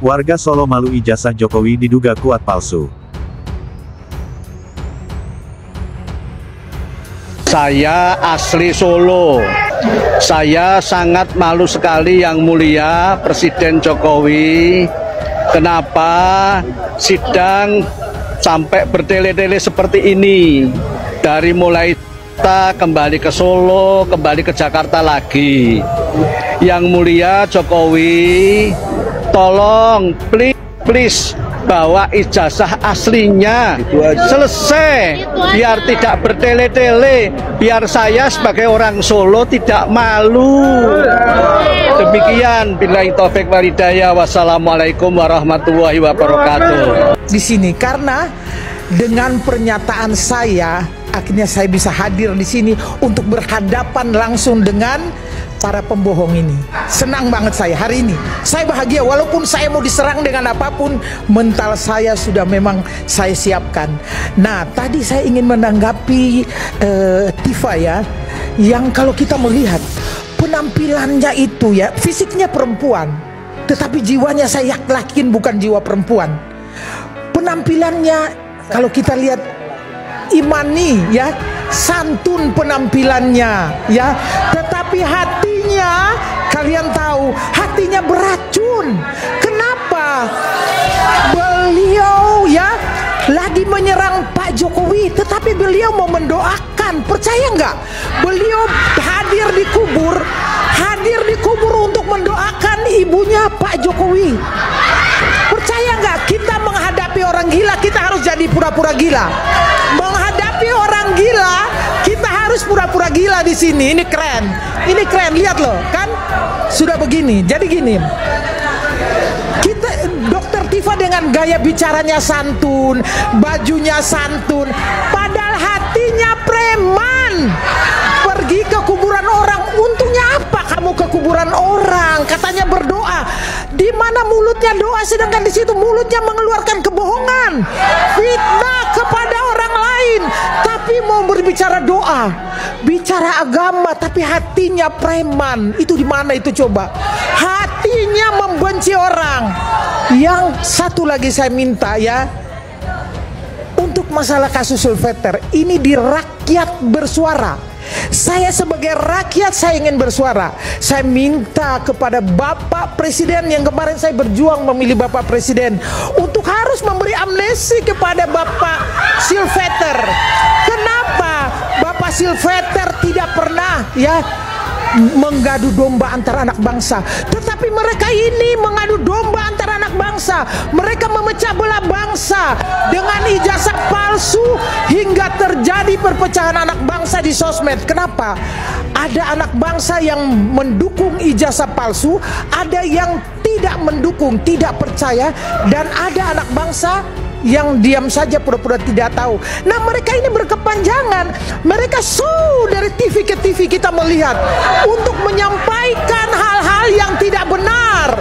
Warga Solo malu ijazah Jokowi diduga kuat palsu. Saya asli Solo. Saya sangat malu sekali Yang Mulia Presiden Jokowi. Kenapa sidang sampai bertele-tele seperti ini? Dari mulai kita kembali ke Solo, kembali ke Jakarta lagi. Yang Mulia Jokowi, tolong please bawa ijazah aslinya selesai, biar tidak bertele-tele, biar saya sebagai orang Solo tidak malu. Demikian, billahi taufik wal hidayah. Wassalamualaikum warahmatullahi wabarakatuh. Di sini karena dengan pernyataan saya akhirnya saya bisa hadir di sini untuk berhadapan langsung dengan para pembohong ini. Senang banget saya hari ini. Saya bahagia walaupun saya mau diserang dengan apapun, mental saya sudah memang saya siapkan. Nah, tadi saya ingin menanggapi Tifa ya, yang kalau kita melihat penampilannya itu ya, fisiknya perempuan, tetapi jiwanya saya yakin bukan jiwa perempuan. Penampilannya kalau kita lihat imani ya, santun penampilannya ya, tetapi hatinya kalian tahu hatinya beracun. Kenapa? Beliau ya lagi menyerang Pak Jokowi, tetapi beliau mau mendoakan. Percaya nggak? Beliau hadir di kubur untuk mendoakan ibunya Pak Jokowi. Percaya nggak? Kita menghadapi orang gila, kita harus jadi pura-pura gila. Menghadapi orang gila, kita harus pura-pura gila di sini. Ini keren, lihat loh, kan sudah begini. Jadi gini, kita Dokter Tifa dengan gaya bicaranya santun, bajunya santun, padahal hatinya preman. Pergi ke kuburan orang, untungnya apa kamu ke kuburan orang? Katanya berdoa. Di mana mulutnya doa, sedangkan di situ mulutnya mengeluarkan kebohongan, fitnah kepada orang lain. Tapi mau berbicara doa, bicara agama, tapi hatinya preman. Itu di mana itu coba? Hatinya membenci orang. Yang satu lagi saya minta ya, untuk masalah kasus Sulveter ini di rakyat bersuara. Saya sebagai rakyat saya ingin bersuara. Saya minta kepada Bapak Presiden yang kemarin saya berjuang memilih Bapak Presiden untuk harus memberi amnesti kepada Bapak Sulveter. Kenapa Bapak Sulveter tidak pernah ya mengadu domba antara anak bangsa, tetapi mereka ini mengadu domba antara anak bangsa. Mereka memecah belah bangsa dengan ijazah palsu hingga terjadi perpecahan anak bangsa di sosmed. Kenapa? Ada anak bangsa yang mendukung ijazah palsu, ada yang tidak mendukung, tidak percaya, dan ada anak bangsa yang diam saja pura-pura tidak tahu. Nah, mereka ini berkepanjangan. Mereka dari TV ke TV kita melihat untuk menyampaikan hal-hal yang tidak benar,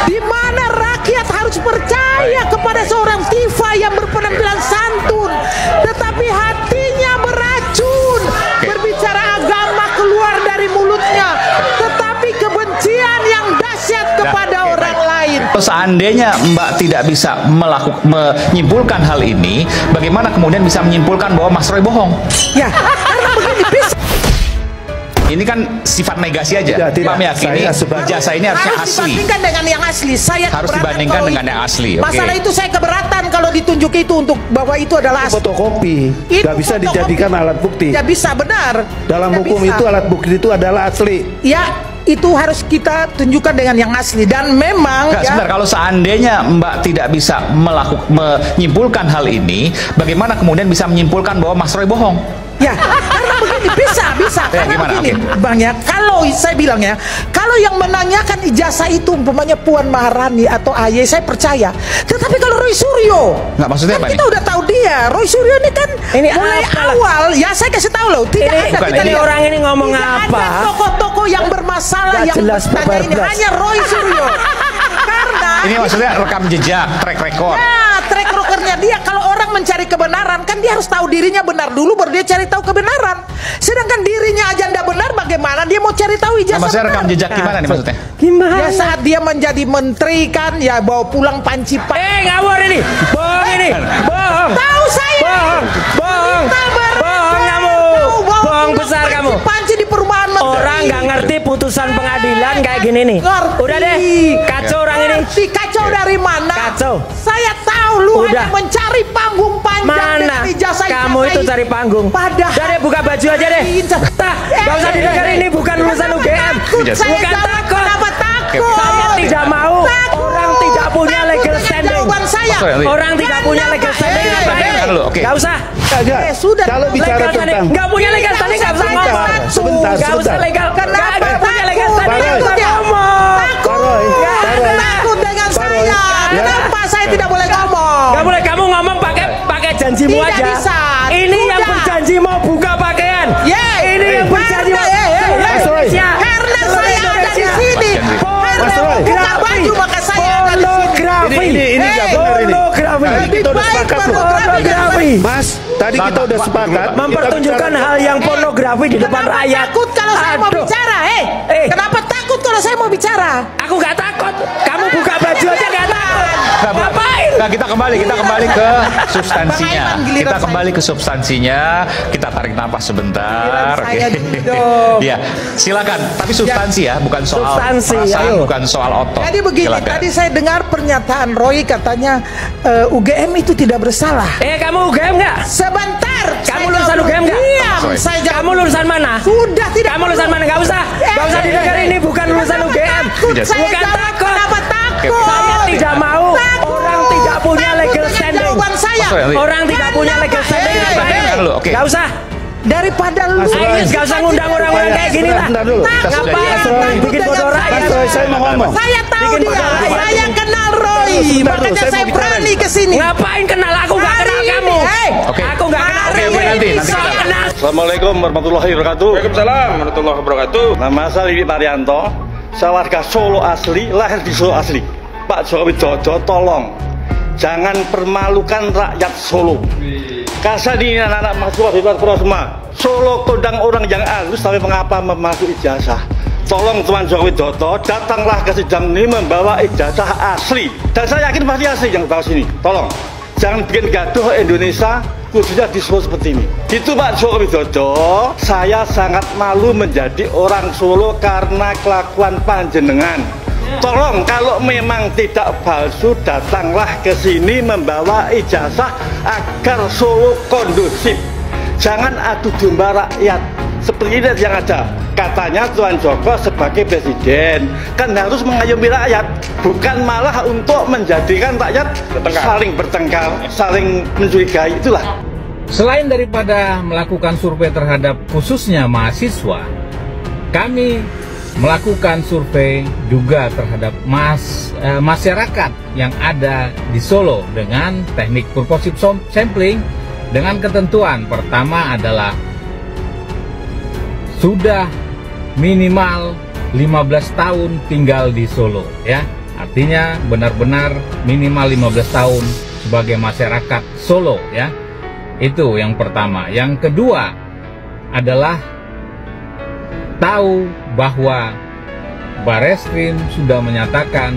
di mana rakyat harus percaya kepada seorang Tifa yang berpenampilan santun, tetapi hatinya beracun. Berbicara agama keluar dari mulutnya, tetapi kebencian yang dahsyat kepada orang lain. Seandainya Mbak tidak bisa menyimpulkan hal ini, bagaimana kemudian bisa menyimpulkan bahwa Mas Roy bohong? Ya, karena begini bisa. Ini kan sifat negasi aja. Pak meyakini ijazah ini harusnya asli. Dibandingkan dengan yang asli. Saya harus dibandingkan dengan yang asli. Masalah itu saya keberatan kalau ditunjuk itu untuk bahwa itu adalah asli. Fotokopi, nggak bisa dijadikan alat bukti. Tidak bisa, benar. Dalam hukum itu alat bukti itu adalah asli. Ya, itu harus kita tunjukkan dengan yang asli. Dan memang ya, sebentar, kalau seandainya Mbak tidak bisa menyimpulkan hal ini, bagaimana kemudian bisa menyimpulkan bahwa Mas Roy bohong? Ya, karena begini, bisa. Ya, gimana? Begini, Bang ya, kalau saya bilang ya, kalau yang menanyakan ijazah itu umpamanya Puan Maharani atau AY, saya percaya. Tetapi kalau Roy Suryo, nggak, maksudnya kan apa kita nih? udah tahu dia. Roy Suryo ini kan mulai awal, ya saya kasih tahu loh, tidak ada kita ini orang ini ngomong tidak apa? ada tokoh-tokoh yang bermasalah yang bertanya ini, hanya Roy Suryo. Karena Ini maksudnya rekam jejak, track record. ya, track recordnya dia. Kalau orang mencari kebenaran, kan dia harus tahu dirinya benar dulu baru dia cari tahu kebenaran. Sedangkan dirinya aja tidak benar, bagaimana dia mau cari tahu ijazah Maksudnya benar? rekam jejak gimana nih maksudnya? Gimana? Ya saat dia menjadi menteri kan, ya bawa pulang panci Ngawur ini. Bohong ini. Bohong. Tahu saya. Bohong. Bohong. Bohong kamu. Bohong besar kamu. Panci di perumahan menteri. Orang nggak ngerti putusan pengadilan kayak gini nih. Ngerti. Udah deh. Kacau orang ini. Ngerti. Kacau dari mana? Kacau. Saya tahu lu Udah. hanya mencari panggung panjang Mana? dengan ijazah Kamu itu cari panggung. Padahal. Udah deh, buka baju aja deh. Tah, gak usah didengar, ini bukan lulusan UGM. Bukan takut. Kenapa takut? Saya tidak mau. Takut. Orang tidak punya legal standing. Jawaban saya. Orang tidak punya legal standing. Dengar dulu, oke. Gak usah. Sudah. Kalau bicara Legal standing. tentang Gak punya legal standing, gak usah ngomong. sebentar, Gak usah legal. Kenapa Gak punya legal takut? standing, gak usah Takut ya? ngomong. Takut. Takut dengan saya. Kenapa saya tidak boleh ngomong? Gak boleh, kamu ngomong pakai janjimu Tidak aja. bisa. Ini yang Sudah. berjanji mau buka pakaian. Ini yang berjanji mau. Mas Roy. Karena saya ada di sini. Mas Roy. Buka baju maka saya ada di sini. Pornografi. Ini nggak benar ini. Pornografi. Lebih Kita udah baik sepakat tuh. Pornografi. Mas, tadi kita udah sepakat. Mempertunjukkan hal yang pornografi di depan Kenapa rakyat. takut kalau saya mau Aduh. bicara? Kenapa takut kalau saya mau bicara? Aku gak takut. Kamu buka baju aja gak takut. Ngapain? Nah, kita kembali ke substansinya. Giliran Kita saya. kembali ke substansinya. Kita tarik nafas sebentar. Giliran saya Oke. dong. Iya, silakan. Tapi substansi ya, bukan soal Substansi, perasaan, ayo. bukan soal otot. Jadi begini, Silakan. tadi saya dengar pernyataan Roy katanya UGM itu tidak bersalah. Kamu UGM gak? Sebentar. Kamu saya lulusan jawab. UGM nggak? Diam. Sorry. Saya jawab. Kamu lulusan mana? Sudah tidak. Kamu lulusan mana? Gak usah. Gak usah didengar, ini bukan lulusan Kenapa UGM. takut? Yes. Saya Bukan jawab. takut. Kenapa takut? Saya tidak mau. Takut. Orang tidak punya Takut legal dengan standing. jawaban saya. Mas Roy, Orang tidak punya legal standing. Dengar dulu, oke. Gak usah. Daripada lu Ayo, gak usah ngundang orang-orang kayak gini lah. Bentar dulu. Ngapain? Bikin bodoh rakyat. Mas Roy, saya mau ngomong. Saya tahu Bikin dia. bodoh rakyat. Saya kenal Roy. Sebentar dulu, Makanya saya saya mau bicara berani nih. ke sini. Ngapain kenal aku? Gak kenal Hari kamu. ini, Oke. Aku gak kenal Hari kamu. nanti Saya kita- kenal. Assalamualaikum warahmatullahi wabarakatuh. Waalaikumsalam warahmatullahi wabarakatuh. Nama saya Wiwi Parianto. Saya warga Solo asli, lahir di Solo asli. Pak Jokowi Dodo, tolong jangan permalukan rakyat Solo. Kasih ini anak-anak mahasiswa di luar pulau semua. Solo kondang orang yang halus, tapi mengapa memasuk ijazah? Tolong Tuan Jokowi Dodo, datanglah ke sidang ini membawa ijazah asli. Dan saya yakin pasti asli yang tahu sini. Tolong, jangan bikin gaduh Indonesia, khususnya di Solo seperti ini. Itu Pak Jokowi Dodo, saya sangat malu menjadi orang Solo karena kelakuan panjenengan. Tolong kalau memang tidak palsu, datanglah ke sini membawa ijazah agar Solo kondusif. Jangan adu domba rakyat seperti ini yang ada. Katanya Tuan Joko sebagai presiden kan harus mengayomi rakyat, bukan malah untuk menjadikan rakyat saling bertengkar, saling mencurigai. Itulah. Selain daripada melakukan survei terhadap khususnya mahasiswa, kami melakukan survei juga terhadap masyarakat yang ada di Solo dengan teknik purposive sampling dengan ketentuan pertama adalah sudah minimal 15 tahun tinggal di Solo ya. Artinya benar-benar minimal 15 tahun sebagai masyarakat Solo ya. Itu yang pertama. Yang kedua adalah tahu bahwa Bareskrim sudah menyatakan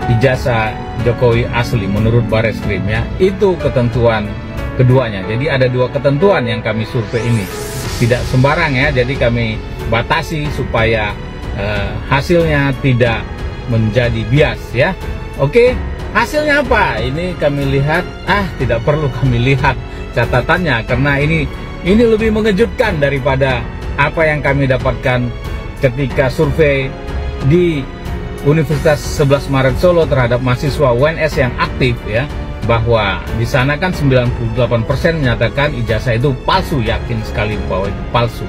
ijazah Jokowi asli menurut Bareskrim ya. Itu ketentuan keduanya. Jadi ada dua ketentuan yang kami survei ini. Tidak sembarang ya. Jadi kami batasi supaya hasilnya tidak menjadi bias ya. Oke, hasilnya apa? Ini kami lihat, tidak perlu kami lihat catatannya karena ini lebih mengejutkan daripada apa yang kami dapatkan ketika survei di Universitas 11 Maret Solo terhadap mahasiswa UNS yang aktif ya, bahwa di sana kan 98% menyatakan ijazah itu palsu, yakin sekali bahwa itu palsu.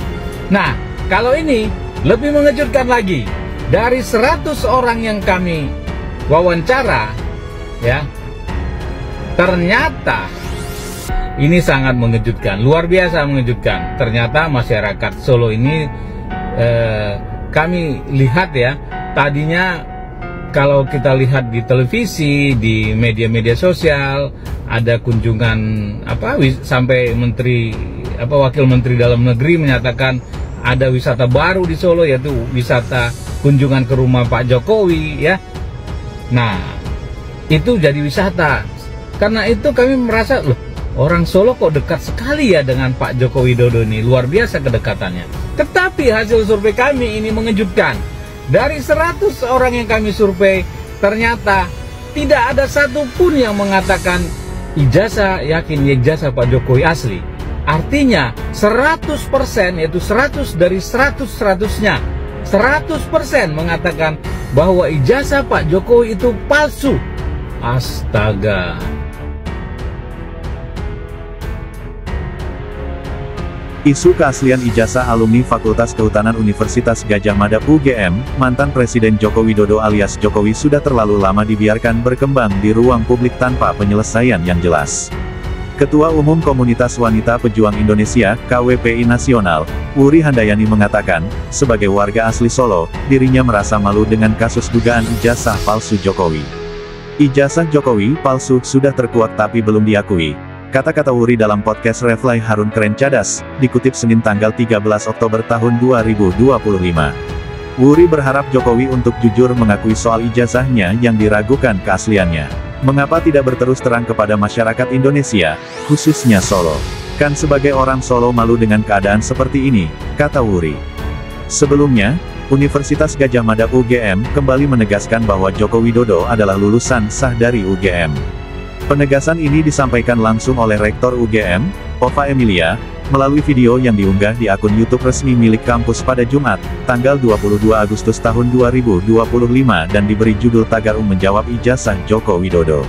Nah, kalau ini lebih mengejutkan lagi. Dari 100 orang yang kami wawancara ya, ternyata ini sangat mengejutkan, luar biasa mengejutkan. Ternyata masyarakat Solo ini kami lihat ya, tadinya kalau kita lihat di televisi, di media-media sosial, ada kunjungan sampai wakil menteri dalam negeri menyatakan ada wisata baru di Solo, yaitu wisata kunjungan ke rumah Pak Jokowi, ya. Nah, itu jadi wisata. Karena itu kami merasa, loh, orang Solo kok dekat sekali ya dengan Pak Joko Widodo ini, luar biasa kedekatannya. Tetapi hasil survei kami ini mengejutkan. Dari 100 orang yang kami survei, ternyata tidak ada satupun yang mengatakan yakin ijazah Pak Jokowi asli. Artinya 100%, yaitu 100 dari 100-100-nya, 100% mengatakan bahwa ijazah Pak Jokowi itu palsu. Astaga. Isu keaslian ijazah alumni Fakultas Kehutanan Universitas Gadjah Mada UGM, mantan Presiden Joko Widodo alias Jokowi sudah terlalu lama dibiarkan berkembang di ruang publik tanpa penyelesaian yang jelas. Ketua Umum Komunitas Wanita Pejuang Indonesia, KWPI Nasional, Wuri Handayani mengatakan, sebagai warga asli Solo, dirinya merasa malu dengan kasus dugaan ijazah palsu Jokowi. Ijazah Jokowi palsu sudah terkuak tapi belum diakui. Kata-kata Wuri dalam podcast Refly Harun Keren Cadas, dikutip Senin tanggal 13 Oktober tahun 2025. Wuri berharap Jokowi untuk jujur mengakui soal ijazahnya yang diragukan keasliannya. Mengapa tidak berterus terang kepada masyarakat Indonesia, khususnya Solo? Kan sebagai orang Solo malu dengan keadaan seperti ini, kata Wuri. Sebelumnya, Universitas Gadjah Mada UGM kembali menegaskan bahwa Joko Widodo adalah lulusan sah dari UGM. Penegasan ini disampaikan langsung oleh Rektor UGM, Ova Emilia, melalui video yang diunggah di akun YouTube resmi milik kampus pada Jumat, tanggal 22 Agustus tahun 2025 dan diberi judul Tagar menjawab ijazah Joko Widodo.